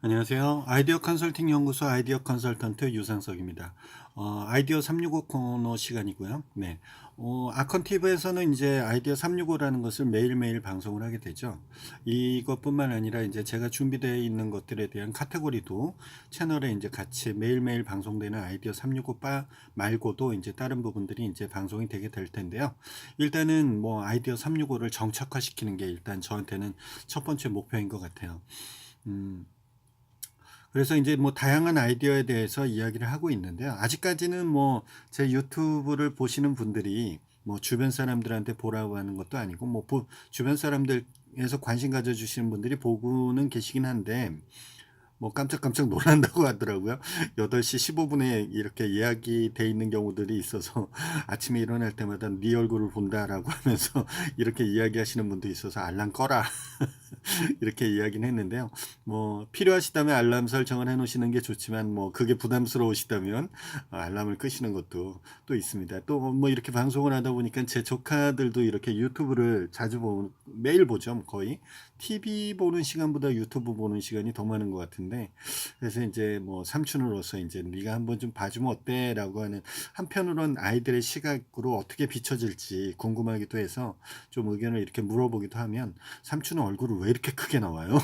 안녕하세요. 아이디어 컨설팅 연구소 아이디어 컨설턴트 유상석입니다. 아이디어 365 코너 시간이고요. 네. 아컨티브에서는 이제 아이디어 365라는 것을 매일매일 방송을 하게 되죠. 이것뿐만 아니라 이제 제가 준비되어 있는 것들에 대한 카테고리도 채널에 이제 같이 매일매일 방송되는 아이디어 365 말고도 이제 다른 부분들이 이제 방송이 되게 될 텐데요. 일단은 뭐 아이디어 365를 정착화시키는 게 일단 저한테는 첫 번째 목표인 것 같아요. 음. 그래서 이제 뭐 다양한 아이디어에 대해서 이야기를 하고 있는데요. 아직까지는 뭐 제 유튜브를 보시는 분들이 뭐 주변 사람들한테 보라고 하는 것도 아니고 뭐 주변 사람들에서 관심 가져주시는 분들이 보고는 계시긴 한데 뭐 깜짝깜짝 놀란다고 하더라고요. 8시 15분에 이렇게 예약이 돼 있는 경우들이 있어서 아침에 일어날 때마다 네 얼굴을 본다라고 하면서 이렇게 이야기하시는 분도 있어서 알람 꺼라. 이렇게 이야기는 했는데요. 뭐 필요하시다면 알람 설정을 해 놓으시는 게 좋지만 뭐 그게 부담스러우시다면 알람을 끄시는 것도 또 있습니다. 또 뭐 이렇게 방송을 하다 보니까 제 조카들도 이렇게 유튜브를 자주 매일 보죠. 뭐 거의. TV 보는 시간보다 유튜브 보는 시간이 더 많은 것 같은데 그래서 이제 뭐 삼촌으로서 이제 "네가 한번 좀 봐 주면 어때?"라고 하는 한편으론 아이들의 시각으로 어떻게 비춰질지 궁금하기도 해서 좀 의견을 이렇게 물어보기도 하면 "삼촌은 얼굴을 왜 이렇게 크게 나와요?"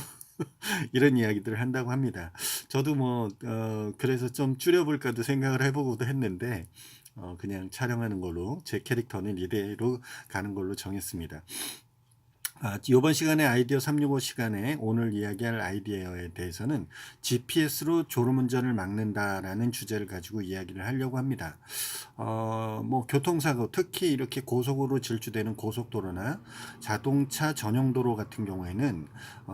이런 이야기들을 한다고 합니다. 저도 뭐 그래서 좀 줄여 볼까도 생각을 해 보고도 했는데 그냥 촬영하는 걸로 제 캐릭터는 이대로 가는 걸로 정했습니다. 요번 시간에 아이디어 365 시간에 오늘 이야기할 아이디어에 대해서는 GPS로 졸음운전을 막는다라는 주제를 가지고 이야기를 하려고 합니다. 뭐 교통사고, 특히 이렇게 고속으로 질주되는 고속도로나 자동차 전용도로 같은 경우에는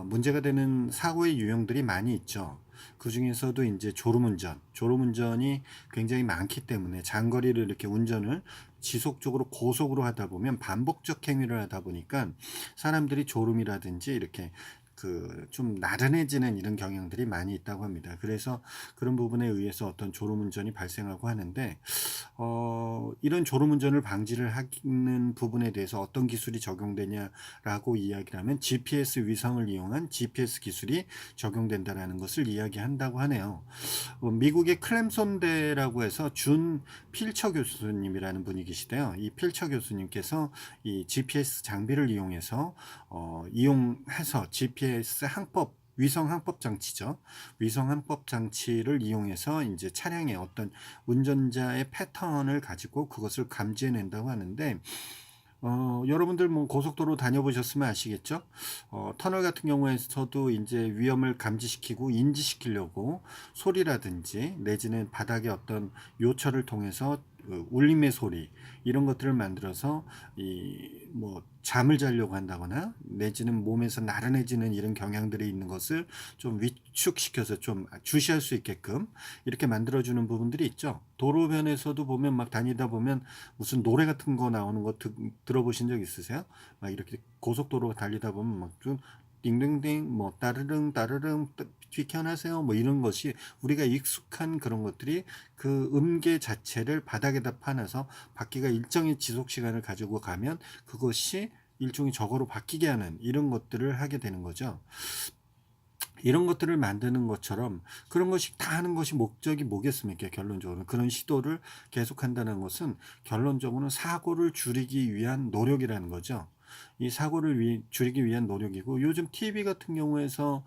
문제가 되는 사고의 유형들이 많이 있죠. 그 중에서도 이제 졸음운전이 굉장히 많기 때문에 장거리를 이렇게 운전을 지속적으로 고속으로 하다 보면 반복적 행위를 하다 보니까 사람들이 졸음이라든지 이렇게 그 좀 나른해지는 이런 경향들이 많이 있다고 합니다. 그래서 그런 부분에 의해서 어떤 졸음운전이 발생하고 하는데 이런 졸음운전을 방지를 하는 부분에 대해서 어떤 기술이 적용되냐라고 이야기를 하면 GPS 위성을 이용한 GPS 기술이 적용된다라는 것을 이야기한다고 하네요. 미국의 클램손대라고 해서 준 필처 교수님이라는 분이 계시대요. 이 필처 교수님께서 이 GPS 장비를 이용해서 GPS 항법 위성 항법 장치죠. 위성 항법 장치를 이용해서 이제 차량의 어떤 운전자의 패턴을 가지고 그것을 감지해낸다고 하는데 여러분들 뭐 고속도로 다녀보셨으면 아시겠죠? 터널 같은 경우에서도 이제 위험을 감지시키고 인지시키려고 소리라든지 내지는 바닥의 어떤 요철을 통해서 울림의 소리 이런 것들을 만들어서 이 뭐 잠을 자려고 한다거나 내지는 몸에서 나른해지는 이런 경향들이 있는 것을 좀 위축시켜서 좀 주시할 수 있게끔 이렇게 만들어주는 부분들이 있죠. 도로변에서도 보면 막 다니다 보면 무슨 노래 같은 거 나오는 거 들어보신 적 있으세요? 막 이렇게 고속도로 달리다 보면 막 좀 띵띵띵 뭐 따르릉 따르릉 비켜나세요 뭐 이런 것이 우리가 익숙한 그런 것들이 그 음계 자체를 바닥에다 파놔서 바퀴가 일정의 지속 시간을 가지고 가면 그것이 일종의 저거로 바뀌게 하는 이런 것들을 하게 되는 거죠. 이런 것들을 만드는 것처럼 그런 것이 다 하는 것이 목적이 뭐겠습니까? 결론적으로 그런 시도를 계속한다는 것은 결론적으로는 사고를 줄이기 위한 노력이라는 거죠. 이 사고를 줄이기 위한 노력이고 요즘 TV 같은 경우에서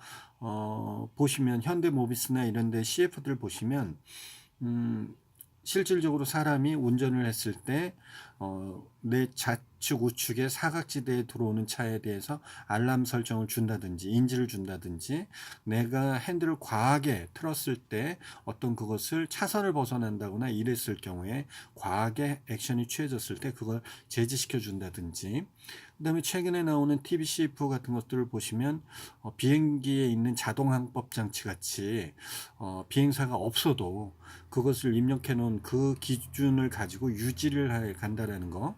보시면 현대모비스나 이런 데 CF들 보시면 음 실질적으로 사람이 운전을 했을 때 내 좌측 우측에 사각지대에 들어오는 차에 대해서 알람 설정을 준다든지 인지를 준다든지 내가 핸들을 과하게 틀었을 때 어떤 그것을 차선을 벗어난다거나 이랬을 경우에 과하게 액션이 취해졌을 때 그걸 제지시켜 준다든지 그다음에 최근에 나오는 TBCF 같은 것들을 보시면 비행기에 있는 자동 항법 장치 같이 비행사가 없어도 그것을 입력해 놓은 그 기준을 가지고 유지를 해 간다라는 거.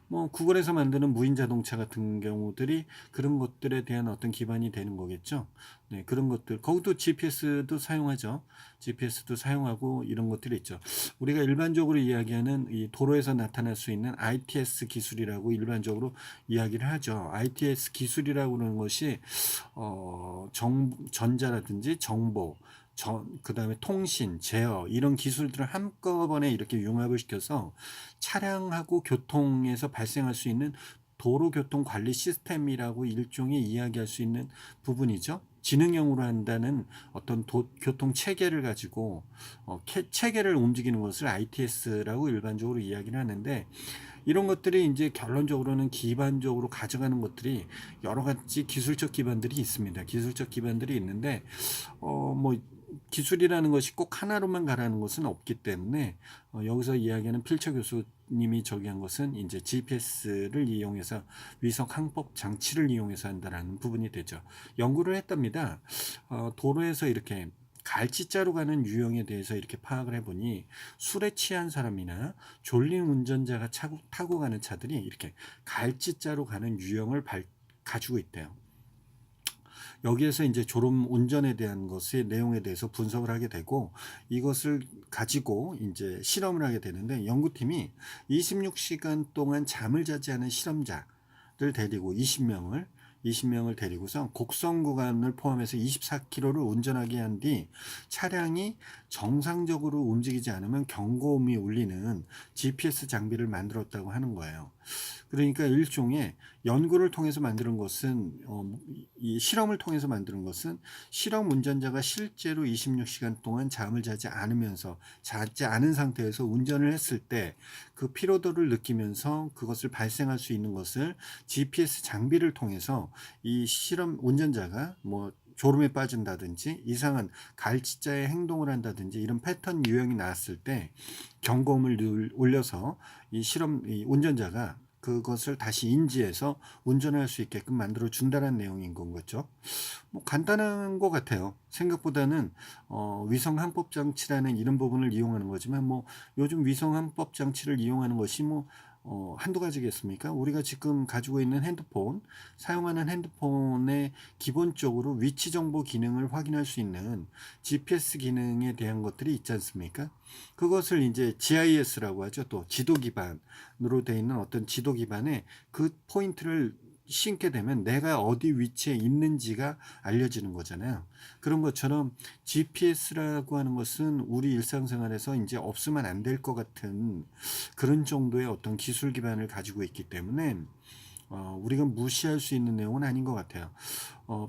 뭐 구글에서 만드는 무인 자동차 같은 경우들이 그런 것들에 대한 어떤 기반이 되는 거겠죠. 네, 그런 것들 거기도 GPS도 사용하죠. GPS도 사용하고 이런 것들이 있죠. 우리가 일반적으로 이야기하는 이 도로에서 나타날 수 있는 ITS 기술이라고 일반적으로 이야기를 하죠. ITS 기술이라고 하는 것이 전자라든지 정보, 그다음에 통신, 제어 이런 기술들을 한꺼번에 이렇게 융합을 시켜서 차량하고 교통에서 발생할 수 있는 도로교통 관리 시스템이라고 일종의 이야기할 수 있는 부분이죠. 지능형으로 한다는 어떤 교통 체계를 가지고 체계를 움직이는 것을 ITS라고 일반적으로 이야기를 하는데, 이런 것들이 이제 결론적으로는 기반적으로 가져가는 것들이 여러 가지 기술적 기반들이 있습니다. 기술적 기반들이 있는데 뭐 기술이라는 것이 꼭 하나로만 가라는 것은 없기 때문에 여기서 이야기하는 필처 교수님이 저기한 것은 이제 GPS를 이용해서 위성 항법 장치를 이용해서 한다라는 부분이 되죠. 연구를 했답니다. 도로에서 이렇게 갈지자로 가는 유형에 대해서 이렇게 파악을 해보니 술에 취한 사람이나 졸린 운전자가 타고 가는 차들이 이렇게 갈지자로 가는 유형을 가지고 있대요. 여기에서 이제 졸음 운전에 대한 것의 내용에 대해서 분석을 하게 되고, 이것을 가지고 이제 실험을 하게 되는데, 연구팀이 26시간 동안 잠을 자지 않은 실험자를 데리고 20명을 데리고서 곡선 구간을 포함해서 24km를 운전하게 한 뒤 차량이 정상적으로 움직이지 않으면 경고음이 울리는 GPS 장비를 만들었다고 하는 거예요. 그러니까 일종의 연구를 통해서 만드는 것은 이 실험을 통해서 만드는 것은 실험 운전자가 실제로 26시간 동안 잠을 자지 않은 상태에서 운전을 했을 때 그 피로도를 느끼면서 그것을 발생할 수 있는 것을 GPS 장비를 통해서 이 실험 운전자가 뭐 졸음에 빠진다든지 이상한 갈지자의 행동을 한다든지 이런 패턴 유형이 나왔을 때 경고음을 울려서 이 운전자가 그것을 다시 인지해서 운전할 수 있게끔 만들어 준다는 내용인 건 거죠. 뭐 간단한 것 같아요. 생각보다는 위성 항법 장치라는 이런 부분을 이용하는 거지만, 뭐 요즘 위성 항법 장치를 이용하는 것이 뭐 한두 가지겠습니까? 우리가 지금 가지고 있는 사용하는 핸드폰에 기본적으로 위치 정보 기능을 확인할 수 있는 GPS 기능에 대한 것들이 있지 않습니까? 그것을 이제 GIS라고 하죠. 또 지도 기반으로 되어 있는 어떤 지도 기반에 그 포인트를 신게 되면 내가 어디 위치에 있는지가 알려지는 거잖아요. 그런 것처럼 GPS라고 하는 것은 우리 일상생활에서 이제 없으면 안 될 것 같은 그런 정도의 어떤 기술 기반을 가지고 있기 때문에 우리가 무시할 수 있는 내용은 아닌 것 같아요.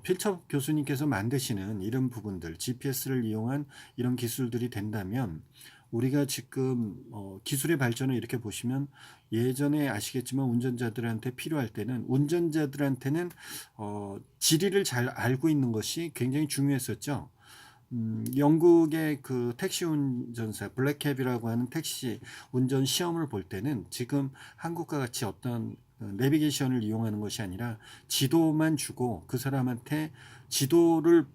필처 교수님께서 만드시는 이런 부분들, GPS를 이용한 이런 기술들이 된다면, 우리가 지금 기술의 발전을 이렇게 보시면, 예전에 아시겠지만 운전자들한테는 지리를 잘 알고 있는 것이 굉장히 중요했었죠. 영국의 그 택시 운전사 블랙캡이라고 하는 택시 운전 시험을 볼 때는 지금 한국과 같이 어떤 내비게이션을 이용하는 것이 아니라 지도만 주고 그 사람한테 지도를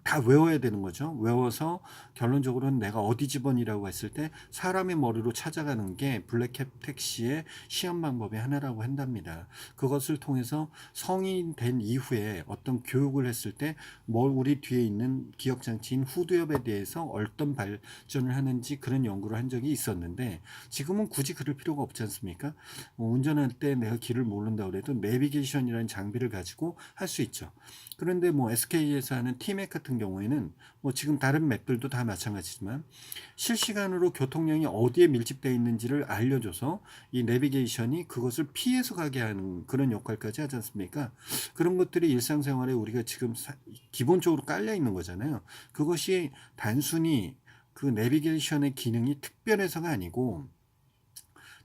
다 외워야 되는 거죠. 외워서 결론적으로는 내가 어디 집원이라고 했을 때 사람의 머리로 찾아가는 게 블랙캡 택시의 시험 방법의 하나라고 한답니다. 그것을 통해서 성인 된 이후에 어떤 교육을 했을 때 우리 뒤에 있는 기억장치인 후두엽에 대해서 어떤 발전을 하는지 그런 연구를 한 적이 있었는데, 지금은 굳이 그럴 필요가 없지 않습니까? 운전할 때 내가 길을 모른다고 해도 내비게이션이라는 장비를 가지고 할 수 있죠. 그런데 뭐 SK에서 하는 T맵 같은 경우에는 뭐 지금 다른 맵들도 다 마찬가지지만 실시간으로 교통량이 어디에 밀집되어 있는지를 알려줘서 이 내비게이션이 그것을 피해서 가게 하는 그런 역할까지 하지 않습니까? 그런 것들이 일상생활에 우리가 지금 기본적으로 깔려 있는 거잖아요. 그것이 단순히 그 내비게이션의 기능이 특별해서가 아니고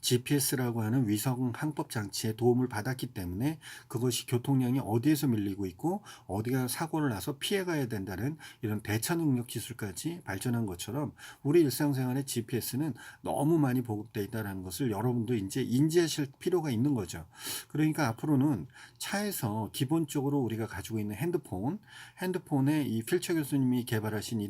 GPS라고 하는 위성 항법 장치의 도움을 받았기 때문에 그것이 교통량이 어디에서 밀리고 있고 어디가 사고를 나서 피해가야 된다는 이런 대처 능력 기술까지 발전한 것처럼 우리 일상생활의 GPS는 너무 많이 보급되어 있다는 것을 여러분도 이제 인지하실 필요가 있는 거죠. 그러니까 앞으로는 차에서 기본적으로 우리가 가지고 있는 핸드폰에 이 필처 교수님이 개발하시는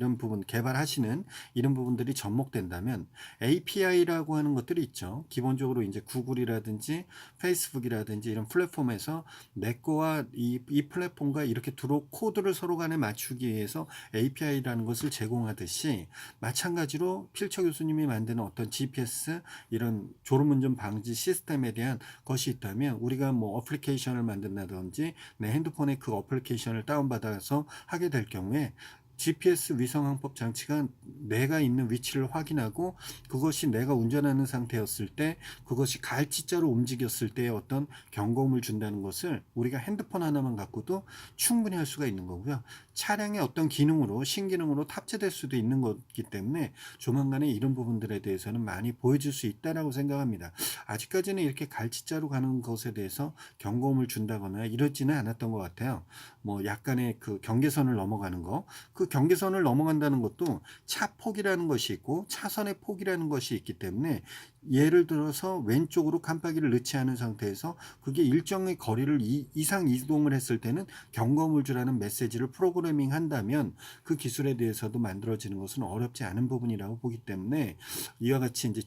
이런 부분들이 접목된다면 API라고 하는 것들이 있죠. 기본적으로 이제 구글이라든지 페이스북이라든지 이런 플랫폼에서 내 거와 이 플랫폼과 이렇게 코드를 서로 간에 맞추기 위해서 API라는 것을 제공하듯이, 마찬가지로 필처 교수님이 만드는 어떤 GPS 이런 졸음운전 방지 시스템에 대한 것이 있다면, 우리가 뭐 어플리케이션을 만든다든지 내 핸드폰에 그 어플리케이션을 다운받아서 하게 될 경우에 GPS 위성항법 장치가 내가 있는 위치를 확인하고, 그것이 내가 운전하는 상태였을 때 그것이 갈치자로 움직였을 때의 어떤 경고음을 준다는 것을 우리가 핸드폰 하나만 갖고도 충분히 할 수가 있는 거고요. 차량의 어떤 기능으로, 신기능으로 탑재될 수도 있는 거기 때문에 조만간에 이런 부분들에 대해서는 많이 보여줄 수 있다라고 생각합니다. 아직까지는 이렇게 갈치자로 가는 것에 대해서 경고음을 준다거나 이러지는 않았던 것 같아요. 뭐 약간의 그 경계선을 넘어가는 거, 그 경계선을 넘어간다는 것도 차 폭이라는 것이 있고 차선의 폭이라는 것이 있기 때문에, 예를 들어서 왼쪽으로 깜빡이를 넣지 않은 상태에서 그게 일정의 거리를 이상 이동을 했을 때는 경고음을 주라는 메시지를 프로그래밍 한다면, 그 기술에 대해서도 만들어지는 것은 어렵지 않은 부분이라고 보기 때문에, 이와 같이 이제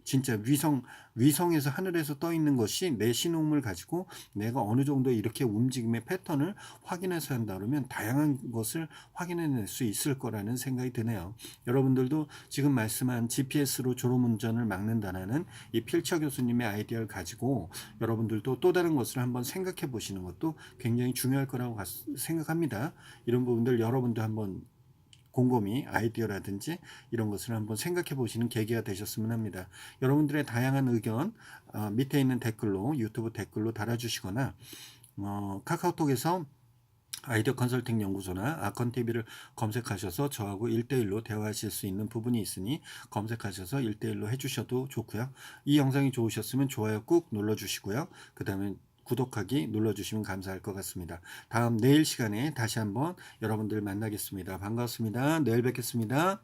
진짜 위성에서 하늘에서 떠 있는 것이 내 신호음을 가지고 내가 어느 정도 이렇게 움직임의 패턴을 확인해서 한다 그러면 다양한 것을 확인해낼 수 있을 거라는 생각이 드네요. 여러분들도 지금 말씀한 GPS로 졸음운전을 막는다는 이 필처 교수님의 아이디어를 가지고 여러분들도 또 다른 것을 한번 생각해 보시는 것도 굉장히 중요할 거라고 생각합니다. 이런 부분들 여러분도 한번 곰곰이 아이디어라든지 이런 것을 한번 생각해 보시는 계기가 되셨으면 합니다. 여러분들의 다양한 의견 밑에 있는 댓글로, 유튜브 댓글로 달아주시거나 카카오톡에서 아이디어 컨설팅 연구소나 아컨TV를 검색하셔서 저하고 1대1로 대화하실 수 있는 부분이 있으니 검색하셔서 1대1로 해주셔도 좋고요. 이 영상이 좋으셨으면 좋아요 꾹 눌러주시고요. 그 다음에 구독하기 눌러주시면 감사할 것 같습니다. 다음 내일 시간에 다시 한번 여러분들 만나겠습니다. 반갑습니다. 내일 뵙겠습니다.